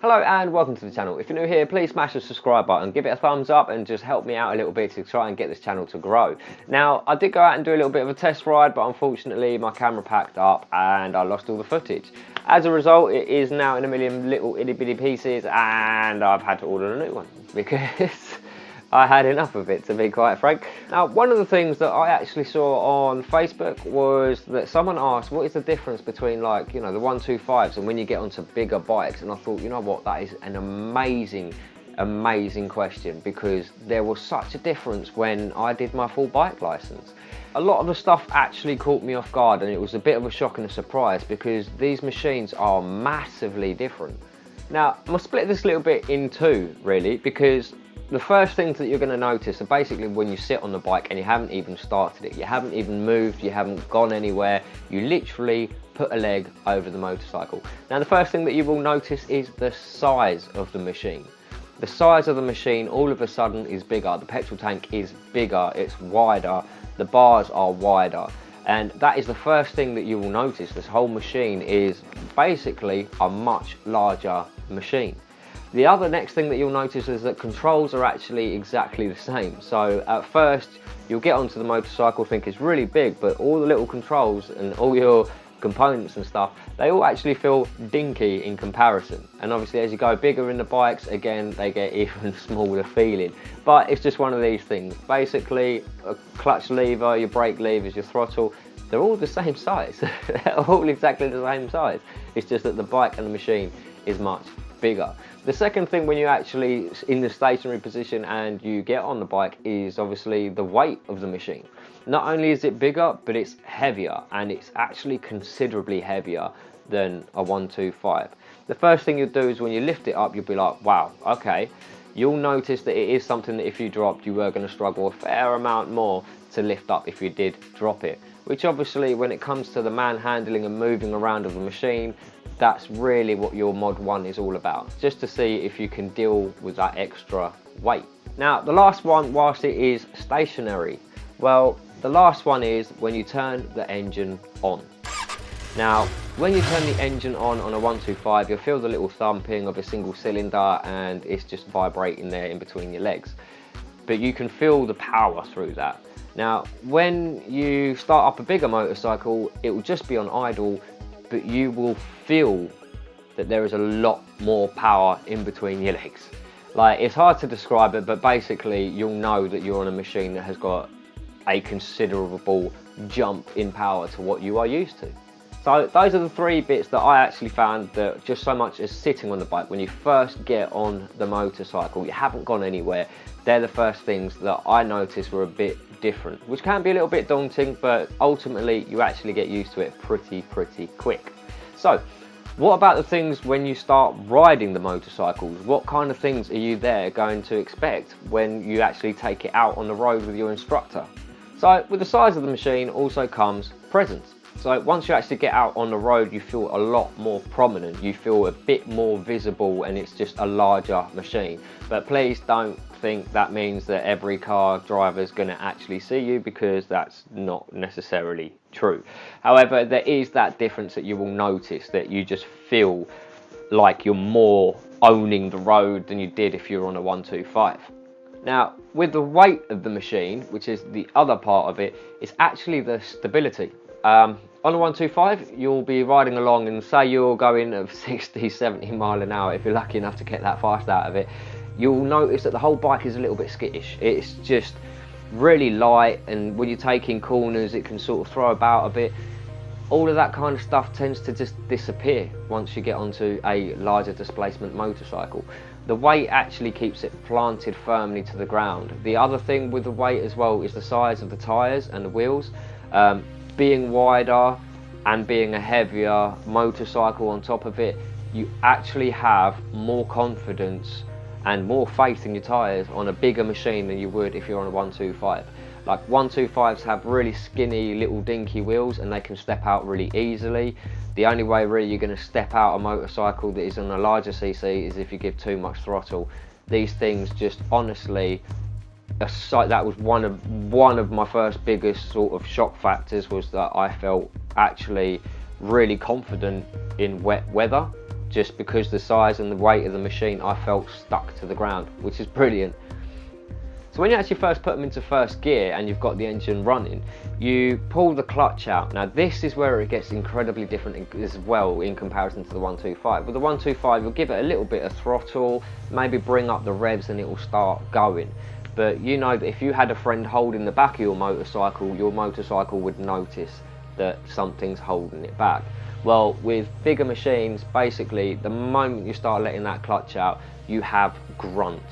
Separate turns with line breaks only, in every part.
Hello and welcome to the channel. If you're new here, please smash the subscribe button, give it a thumbs up and just help me out a little bit to try and get this channel to grow. Now, I did go out and do a little bit of a test ride, but unfortunately my camera packed up and I lost all the footage. As a result, it is now in a million little itty bitty pieces and I've had to order a new one because I had enough of it, to be quite frank. Now, one of the things that I actually saw on Facebook was that someone asked, what is the difference between, like, you know, the 125s and when you get onto bigger bikes? And I thought, you know what, that is an amazing question, because there was such a difference when I did my full bike license. A lot of the stuff actually caught me off guard, and it was a bit of a shock and a surprise because these machines are massively different. Now, I'm gonna split this a little bit in two, really, because the first things that you're going to notice are basically when you sit on the bike and you haven't even started it, you haven't even moved, you haven't gone anywhere, you literally put a leg over the motorcycle. Now, the first thing that you will notice is the size of the machine. The size of the machine all of a sudden is bigger. The petrol tank is bigger, it's wider, the bars are wider. And that is the first thing that you will notice. This whole machine is basically a much larger machine. The other next thing that you'll notice is that controls are actually exactly the same. So at first you'll get onto the motorcycle, think it's really big, but all the little controls and all your components and stuff, they all actually feel dinky in comparison. And obviously as you go bigger in the bikes, again, they get even smaller feeling. But it's just one of these things. Basically, a clutch lever, your brake levers, your throttle, they're all the same size. They're all exactly the same size. It's just that the bike and the machine is much bigger. The second thing when you're actually in the stationary position and you get on the bike is obviously the weight of the machine. Not only is it bigger, but it's heavier, and it's actually considerably heavier than a 125. The first thing you'll do is when you lift it up, you'll be like, wow, okay. You'll notice that it is something that if you dropped, you were going to struggle a fair amount more to lift up if you did drop it. Which obviously, when it comes to the manhandling and moving around of the machine, that's really what your Mod 1 is all about, just to see if you can deal with that extra weight. Now, the last one, whilst it is stationary, well, the last one is when you turn the engine on. Now, when you turn the engine on a 125, you'll feel the little thumping of a single cylinder and it's just vibrating there in between your legs. But you can feel the power through that. Now, when you start up a bigger motorcycle, it will just be on idle, but you will feel that there is a lot more power in between your legs. Like, it's hard to describe it, but basically you'll know that you're on a machine that has got a considerable jump in power to what you are used to. So those are the three bits that I actually found that just so much as sitting on the bike, when you first get on the motorcycle, you haven't gone anywhere, they're the first things that I noticed were a bit different, which can be a little bit daunting, but ultimately you actually get used to it pretty quick. So what about the things when you start riding the motorcycles? What kind of things are you there going to expect when you actually take it out on the road with your instructor? So with the size of the machine also comes presence. So once you actually get out on the road, you feel a lot more prominent, you feel a bit more visible, and it's just a larger machine. But please don't think that means that every car driver is going to actually see you, because that's not necessarily true. However, there is that difference that you will notice, that you just feel like you're more owning the road than you did if you're on a 125. Now, with the weight of the machine, which is the other part of it, it's actually the stability. On a 125, you'll be riding along and say you're going at 60, 70 mile an hour, if you're lucky enough to get that fast out of it, you'll notice that the whole bike is a little bit skittish. It's just really light, and when you're taking corners, it can sort of throw about a bit. All of that kind of stuff tends to just disappear once you get onto a larger displacement motorcycle. The weight actually keeps it planted firmly to the ground. The other thing with the weight as well is the size of the tyres and the wheels. Being wider and being a heavier motorcycle on top of it, you actually have more confidence and more faith in your tyres on a bigger machine than you would if you're on a 125. Like, 125s have really skinny little dinky wheels and they can step out really easily. The only way really you're going to step out a motorcycle that is on a larger CC is if you give too much throttle. These things just honestly, that was one of my first biggest sort of shock factors, was that I felt actually really confident in wet weather. just because the size and the weight of the machine, I felt stuck to the ground, which is brilliant. So when you actually first put them into first gear and you've got the engine running, you pull the clutch out. Now this is where it gets incredibly different as well in comparison to the 125. With the 125, you'll give it a little bit of throttle, maybe bring up the revs and it will start going. But you know that if you had a friend holding the back of your motorcycle would notice that something's holding it back. Well, with bigger machines, basically the moment you start letting that clutch out, you have grunt.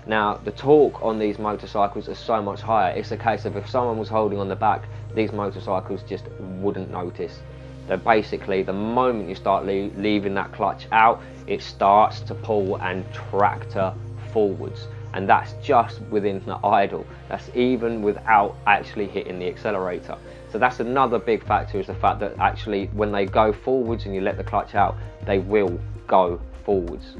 Now, the torque on these motorcycles is so much higher. It's a case of if someone was holding on the back, these motorcycles just wouldn't notice. So basically, the moment you start leaving that clutch out, it starts to pull and tractor forwards. And that's just within the idle. That's even without actually hitting the accelerator. So that's another big factor, is the fact that actually when they go forwards and you let the clutch out, they will go forwards.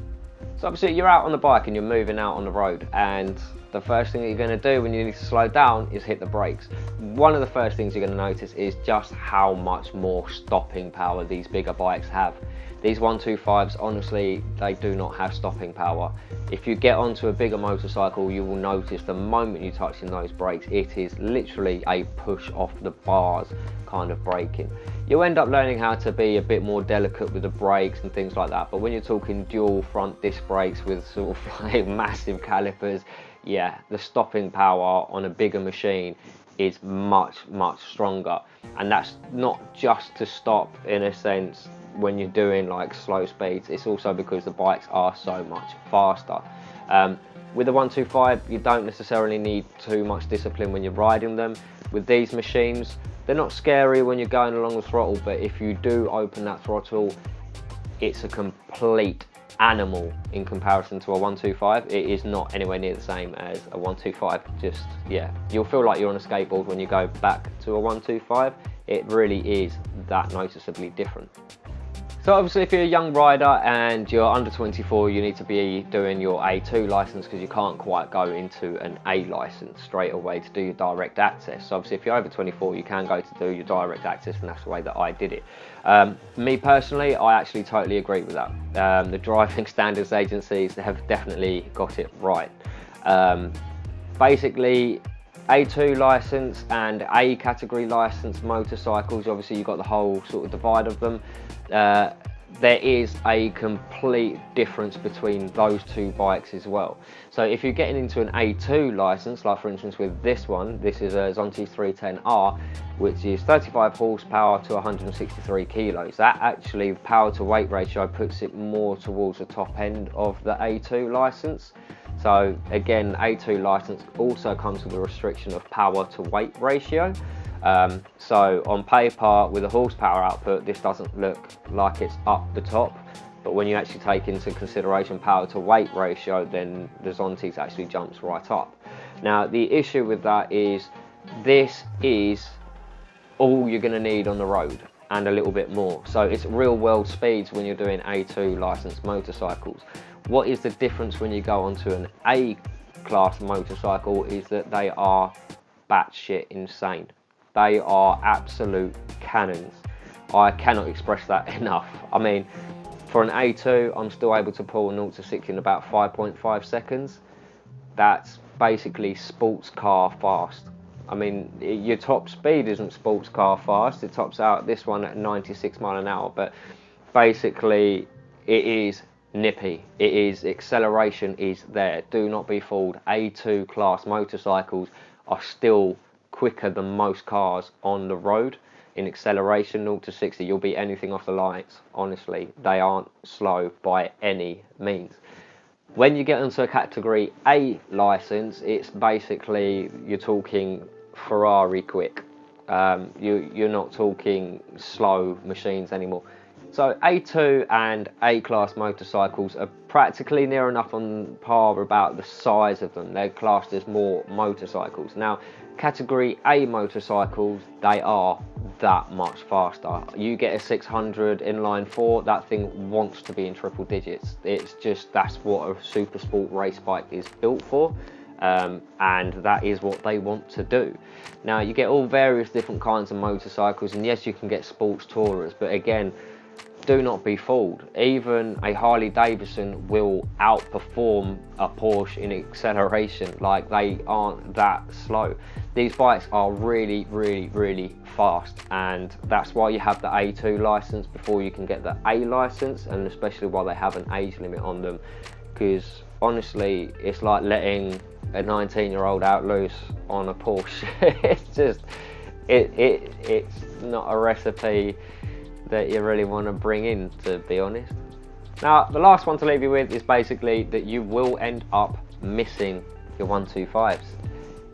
So obviously you're out on the bike and you're moving out on the road, and the first thing that you're going to do when you need to slow down is hit the brakes. One of the first things you're going to notice is just how much more stopping power these bigger bikes have. These 125s, honestly, they do not have stopping power. If you get onto a bigger motorcycle, you will notice the moment you touch in those brakes, it is literally a push off the bars kind of braking. You'll end up learning how to be a bit more delicate with the brakes and things like that, but when you're talking dual front disc brakes with sort of like massive calipers, yeah, the stopping power on a bigger machine is much stronger. And that's not just to stop, in a sense, when you're doing like slow speeds, it's also because the bikes are so much faster. With the 125, you don't necessarily need too much discipline when you're riding them. With these machines, they're not scary when you're going along the throttle, but if you do open that throttle, it's a complete animal in comparison to a 125. It is not anywhere near the same as a 125. Just, yeah, you'll feel like you're on a skateboard when you go back to a 125. It really is that noticeably different. So obviously if you're a young rider and you're under 24, you need to be doing your A2 license, because you can't quite go into an A license straight away to do your direct access. So obviously if you're over 24, you can go to do your direct access, and that's the way that I did it. Me personally, I actually totally agree with that. The driving standards agencies have definitely got it right. Basically, A2 license and A category license motorcycles, obviously you've got the whole sort of divide of them. There is a complete difference between those two bikes as well. So if you're getting into an A2 license, like for instance with this one, this is a Zonti 310R, which is 35 horsepower to 163 kilos. That actually, power to weight ratio, puts it more towards the top end of the A2 license. So again, A2 license also comes with a restriction of power to weight ratio. So on paper, with a horsepower output, this doesn't look like it's up the top, but when you actually take into consideration power to weight ratio, then the Zonti's actually jumps right up. Now the issue with that is, this is all you're going to need on the road and a little bit more. So it's real world speeds when you're doing A2 licensed motorcycles. What is the difference when you go onto an A class motorcycle is that they are batshit insane. They are absolute cannons. I cannot express that enough. I mean, for an A2, I'm still able to pull 0 to 60 in about 5.5 seconds. That's basically sports car fast. I mean, your top speed isn't sports car fast. It tops out this one at 96 mile an hour, but basically it is nippy. It is, acceleration is there. Do not be fooled. A2 class motorcycles are still quicker than most cars on the road in acceleration. 0 to 60, you'll beat anything off the lights. Honestly, they aren't slow by any means. When you get into a category A license, it's basically, you're talking Ferrari quick. You're not talking slow machines anymore. So A2 and A class motorcycles are practically near enough on par about the size of them. They're classed as more motorcycles. Now, category A motorcycles, they are that much faster. You get a 600 inline 4, that thing wants to be in triple digits. It's just, that's what a super sport race bike is built for. And that is what they want to do. Now, you get all various different kinds of motorcycles, and yes, you can get sports tourers, but again, do not be fooled. Even a Harley Davidson will outperform a Porsche in acceleration. Like, they aren't that slow. These bikes are really, really, really fast, and that's why you have the A2 license before you can get the A license, and especially why they have an age limit on them, because honestly, it's like letting a 19-year-old out loose on a Porsche. It's just, it's not a recipe that you really want to bring in, to be honest. Now, the last one to leave you with is basically that you will end up missing your 125s.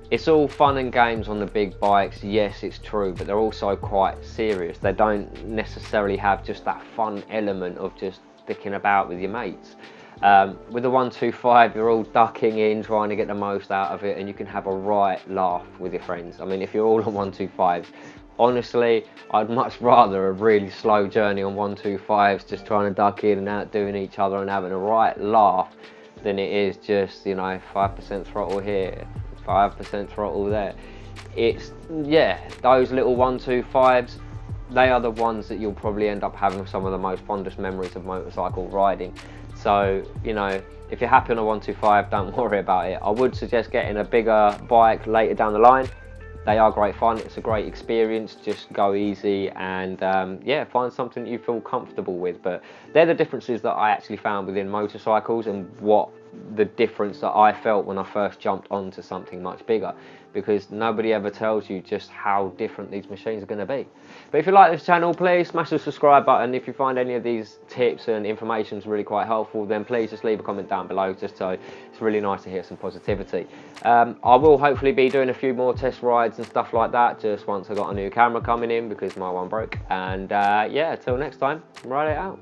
It's all fun and games on the big bikes, yes, it's true, but they're also quite serious. They don't necessarily have just that fun element of just sticking about with your mates. With the 125, you're all ducking in, trying to get the most out of it, and you can have a right laugh with your friends. I mean, if you're all on 125s, honestly, I'd much rather a really slow journey on 125s, just trying to duck in and outdoing each other and having a right laugh, than it is just, you know, 5% throttle here, 5% throttle there. It's, yeah, those little 125s, they are the ones that you'll probably end up having some of the most fondest memories of motorcycle riding. So, you know, if you're happy on a 125, don't worry about it. I would suggest getting a bigger bike later down the line. They are great fun, it's a great experience, just go easy and yeah, find something that you feel comfortable with. But they're the differences that I actually found within motorcycles, and what the difference that I felt when I first jumped onto something much bigger, because nobody ever tells you just how different these machines are going to be. But if you like this channel, please smash the subscribe button. If you find any of these tips and information is really quite helpful, then please just leave a comment down below, just so it's really nice to hear some positivity. I will hopefully be doing a few more test rides and stuff like that just once I got a new camera coming in, because my one broke. And yeah, till next time, ride it out.